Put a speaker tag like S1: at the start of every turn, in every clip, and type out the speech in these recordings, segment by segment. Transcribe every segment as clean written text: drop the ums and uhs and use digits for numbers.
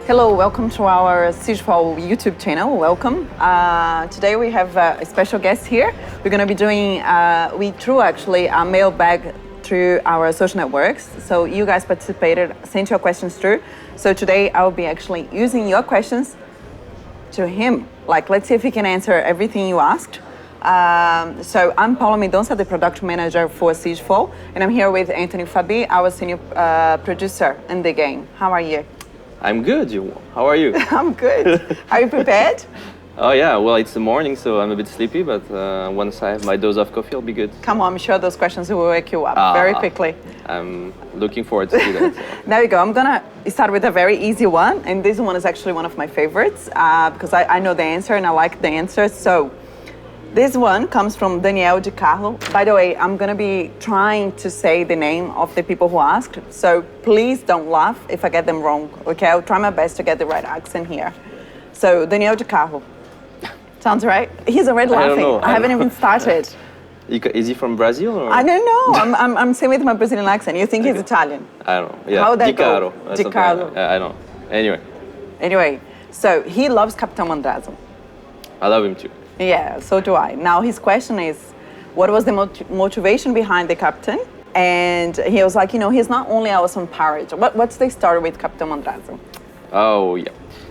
S1: Hello, welcome to our Siegefall YouTube channel. Welcome. Today we have a special guest here. We're going to be doing, we drew actually a mailbag through our social networks. So you guys participated, sent your questions through. So today I will be actually using your questions to him. Like, let's see if he can answer everything you asked. So I'm Paula Mendonça, the production manager for Siegefall, and I'm here with Anthony Fabi, our senior producer in the game. How are you?
S2: I'm good. How are you?
S1: I'm good. Are you prepared?
S2: Oh yeah, well it's the morning, so I'm a bit sleepy, but once I have my dose of coffee, I'll be good.
S1: Come on, I'm sure those questions will wake you up very quickly.
S2: I'm looking forward to see that.
S1: There we go. I'm gonna start with a very easy one, and this one is actually one of my favorites because I know the answer and I like the answer. So this one comes from Daniel de Carlo. By the way, I'm gonna be trying to say the name of the people who asked, so please don't laugh if I get them wrong, okay? I'll try my best to get the right accent here. So, Daniel de Carlo. Sounds right? He's already laughing. I haven't even started.
S2: Is he from Brazil? Or?
S1: I don't know. I'm saying with my Brazilian accent. You think he's Italian?
S2: I don't know. Yeah.
S1: How would that
S2: go?
S1: De Carlo.
S2: I don't know. Anyway,
S1: so he loves Captain Mandrazo.
S2: I love him too. Yeah,
S1: so do I. Now his question is, what was the motivation behind the captain? And he was like, he's not only our awesome pirate. What's the story with Captain Mandrazo?
S2: Oh, yeah.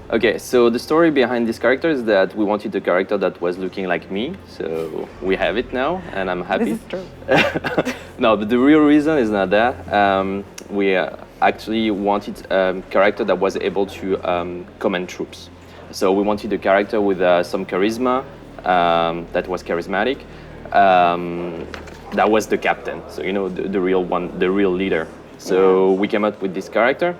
S2: Okay, so the story behind this character is that we wanted a character that was looking like me, so we have it now, and I'm happy.
S1: This is true.
S2: No, but the real reason is not that. We actually wanted a character that was able to command troops. So we wanted a character with some charisma, that was charismatic. That was the captain, so the real one, the real leader. So we came up with this character,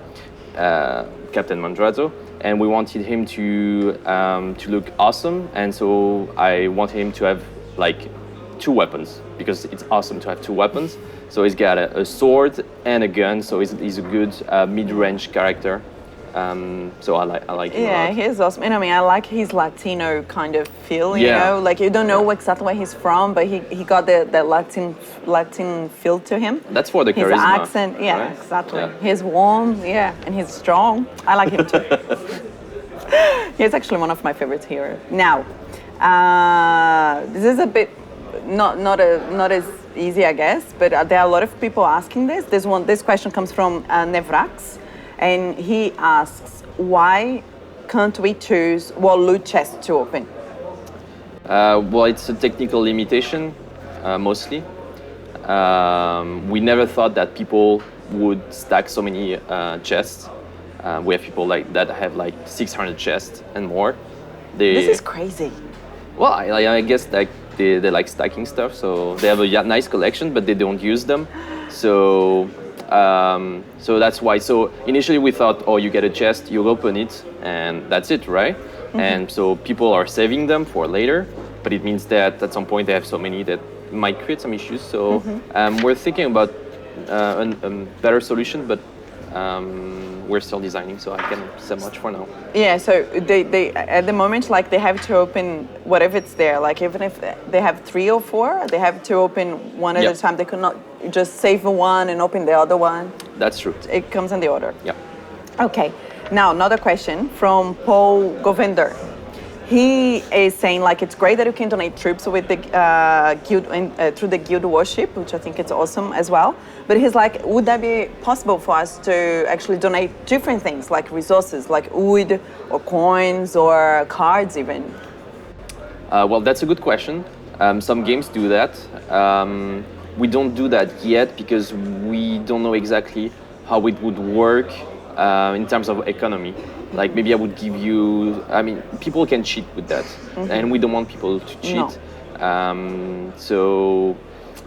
S2: Captain Mandrazo, and we wanted him to look awesome. And so I wanted him to have like 2 weapons because it's awesome to have 2 weapons. So he's got a sword and a gun. So he's a good mid-range character. So I like him a lot.
S1: He's awesome. And I mean, I like his Latino kind of feel, you know? Like, you don't know exactly where he's from, but he got the Latin feel to him.
S2: That's for the
S1: his
S2: charisma.
S1: His accent,
S2: right?
S1: Exactly.
S2: Yeah.
S1: He's warm, and he's strong. I like him too. He's actually one of my favorites here. Now, this is a bit not as easy, I guess, but there are a lot of people asking this. This question comes from Nevrax. And he asks, why can't we choose loot chest to open?
S2: Well, it's a technical limitation, mostly. We never thought that people would stack so many chests. We have people that have like 600 chests and more.
S1: This is crazy.
S2: Well, I guess they like stacking stuff, so they have a nice collection, but they don't use them. So that's why. So initially we thought, you get a chest, you open it, and that's it, right? Mm-hmm. And so people are saving them for later, but it means that at some point they have so many that might create some issues. So we're thinking about a better solution, but we're still designing, so I can't say much for now.
S1: Yeah, so they at the moment, like, they have to open whatever it's there. Like, even if they have 3 or 4, they have to open one at a time. They could not just save one and open the other one.
S2: That's true.
S1: It comes in the order.
S2: Yeah.
S1: Okay. Now, another question from Paul Govender. He is saying, like, it's great that you can donate troops with the guild through the guild worship, which I think it's awesome as well. But he's like, would that be possible for us to actually donate different things, like resources, like wood or coins or cards even?
S2: Well, that's a good question. Some games do that. We don't do that yet because we don't know exactly how it would work in terms of economy. Like, maybe I would give you, people can cheat with that, and we don't want people to cheat. No. So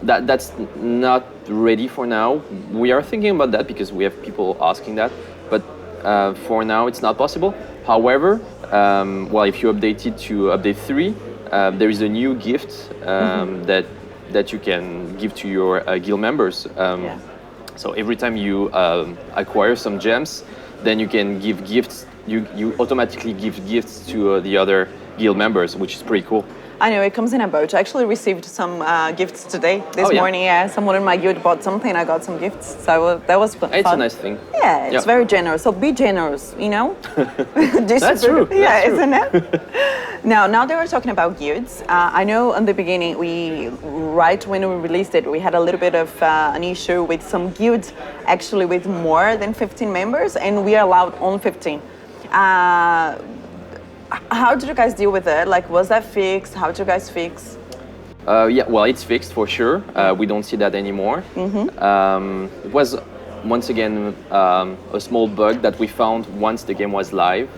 S2: that's not ready for now. We are thinking about that because we have people asking that, but for now it's not possible. However, if you update it to update 3, there is a new gift that you can give to your guild members. So every time you acquire some gems, then you can give gifts. You automatically give gifts to the other guild members, which is pretty cool.
S1: I know, it comes in a boat. I actually received some gifts today, this
S2: Oh, yeah.
S1: morning. Yeah, someone in my guild bought something, I got some gifts. So that was fun.
S2: It's a nice thing.
S1: Yeah, it's
S2: Yeah.
S1: very generous. So be generous, you know?
S2: That's true.
S1: Yeah,
S2: That's true.
S1: isn't it? Now that we're talking about guilds, I know in the beginning, right when we released it, we had a little bit of an issue with some guilds actually with more than 15 members, and we are allowed on 15. How did you guys deal with it? Like, was that fixed? How did you guys fix?
S2: Yeah, well, it's fixed for sure. We don't see that anymore. It was, once again, a small bug that we found once the game was live.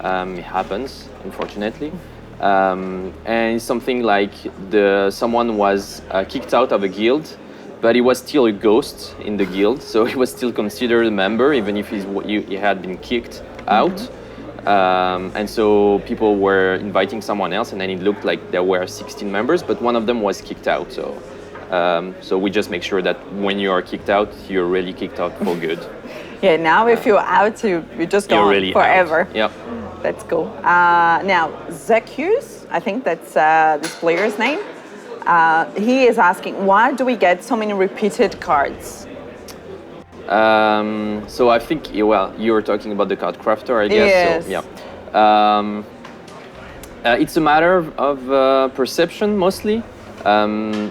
S2: It happens, unfortunately. And it's something like someone was kicked out of a guild, but he was still a ghost in the guild, so he was still considered a member, even if he had been kicked out. And so people were inviting someone else, and then it looked like there were 16 members, but one of them was kicked out. So we just make sure that when you are kicked out, you're really kicked out for good.
S1: Yeah, now if you're out, you're just gone
S2: really
S1: forever.
S2: Out. Yep.
S1: That's cool. Now, Zacchaeus, I think that's this player's name. He is asking, why do we get so many repeated cards?
S2: So I think, well, you were talking about the card crafter, I guess.
S1: Yes.
S2: So, yeah. It's a matter of perception, mostly.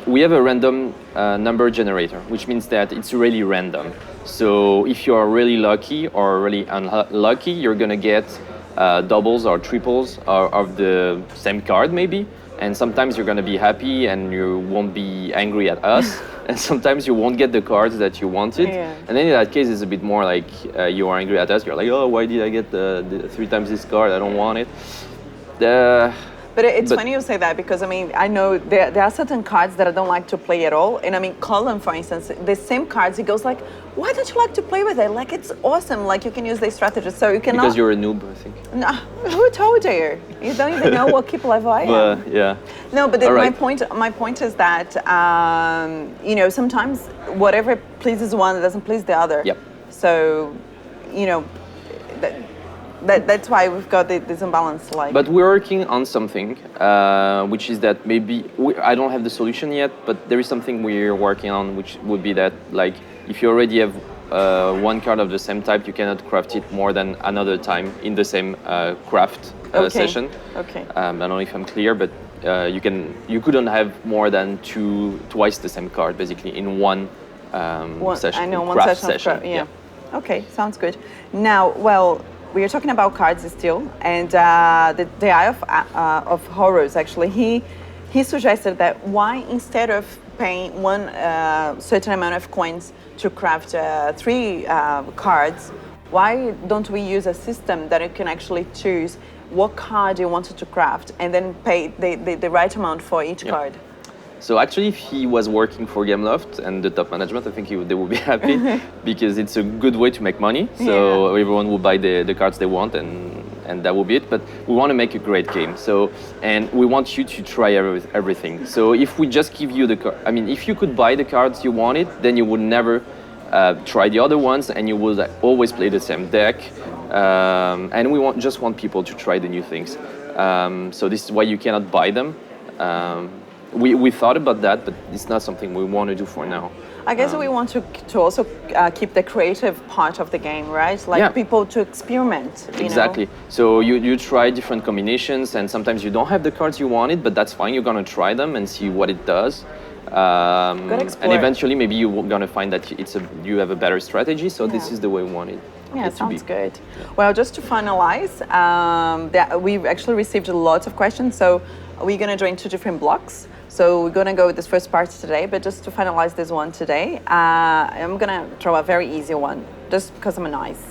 S2: We have a random number generator, which means that it's really random. So if you are really lucky or really unlucky, you're going to get doubles or triples of the same card, maybe. And sometimes you're going to be happy and you won't be angry at us. And sometimes you won't get the cards that you wanted.
S1: Yeah.
S2: And then in that case, it's a bit more like you are angry at us. You're like, oh, why did I get the 3 times this card? I don't want it.
S1: But it's funny you say that, because I mean, I know there are certain cards that I don't like to play at all. And I mean, Colin, for instance, the same cards, he goes like, why don't you like to play with it? Like, it's awesome. Like, you can use these strategies. So you cannot...
S2: Because you're a noob, I think.
S1: No, who told you? You don't even know what keep level I am.
S2: Yeah.
S1: No, but
S2: Right.
S1: my point is that, you know, sometimes whatever pleases one doesn't please the other.
S2: Yep.
S1: So, you know, that's why we've got this imbalance. Like.
S2: But we're working on something, which is that maybe I don't have the solution yet, but there is something we're working on, which would be that, like, if you already have one card of the same type, you cannot craft it more than another time in the same craft session.
S1: Okay.
S2: I don't know if I'm clear, but you couldn't have more than twice the same card basically in one session.
S1: I know, one
S2: craft
S1: session. Yeah. Okay, sounds good. Now, well, we are talking about cards still, and the Eye of Horrors, actually, he suggested that why, instead of paying one certain amount of coins to craft 3 cards, why don't we use a system that you can actually choose what card you wanted to craft and then pay the right amount for each card?
S2: So actually, if he was working for Gameloft and the top management, I think they would be happy because it's a good way to make money. So everyone will buy the cards they want, and that will be it. But we want to make a great game. So, and we want you to try everything. So if we just give you if you could buy the cards you wanted, then you would never try the other ones, and you would always play the same deck. And we just want people to try the new things. So this is why you cannot buy them. We thought about that, but it's not something we want to do for now.
S1: I guess we want to also keep the creative part of the game, right? Like people to experiment.
S2: Exactly. So you try different combinations, and sometimes you don't have the cards you wanted, but that's fine. You're gonna try them and see what it does. And eventually, maybe you're gonna find that you have a better strategy. So this is the way we want it.
S1: Yeah, sounds good. Well, just to finalize, we've actually received lots of questions. So we're gonna join 2 different blocks. So we're gonna go with this first part today, but just to finalize this one today, I'm gonna throw a very easy one, just because I'm nice.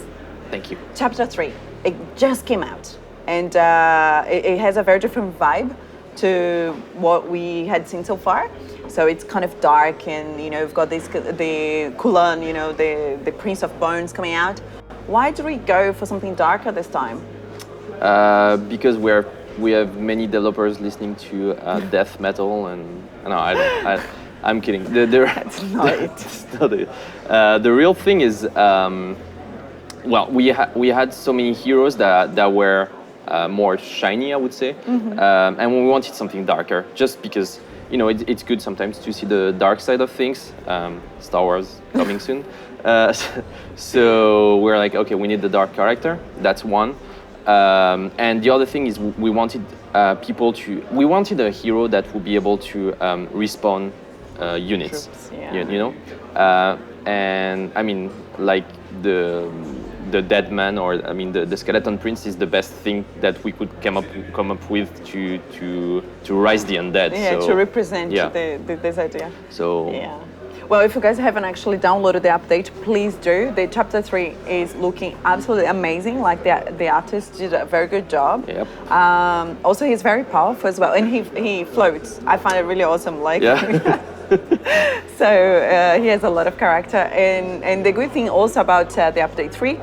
S2: Thank you.
S1: Chapter 3, it just came out, and it has a very different vibe to what we had seen so far. So it's kind of dark, and we've got the Kulan, the Prince of Bones coming out. Why do we go for something darker this time?
S2: Because we have many developers listening to death metal, and no, I'm kidding.
S1: That's not it.
S2: The real thing is, well, we had so many heroes that were more shiny, I would say. And we wanted something darker, just because it's good sometimes to see the dark side of things. Star Wars coming soon. So we're like, okay, we need the dark character. That's one. And the other thing is we wanted we wanted a hero that would be able to respawn units.
S1: Troops, yeah.
S2: And I mean, like the dead man, or I mean the skeleton prince is the best thing that we could come up with to rise the undead.
S1: Yeah,
S2: so,
S1: to represent
S2: yeah.
S1: this idea.
S2: So
S1: yeah. Well, if you guys haven't actually downloaded the update, please do. The chapter 3 is looking absolutely amazing. Like the artist did a very good job.
S2: Yep.
S1: Also, he's very powerful as well, and he floats. I find it really awesome. Like.
S2: Yeah.
S1: So he has a lot of character, and the good thing also about the update 3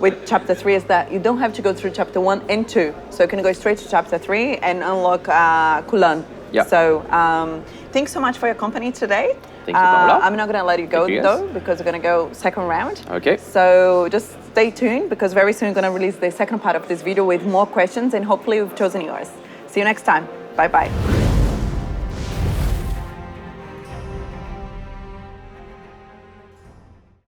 S1: with chapter 3 is that you don't have to go through chapter 1 and 2, so you can go straight to chapter 3 and unlock Kulan.
S2: Yeah.
S1: So thanks so much for your company today.
S2: Thank you, Paula.
S1: I'm not going to let you go
S2: Thank you,
S1: though, because we're going to go second round.
S2: Okay.
S1: So just stay tuned, because very soon we're going to release the second part of this video with more questions, and hopefully we've chosen yours. See you next time. Bye bye.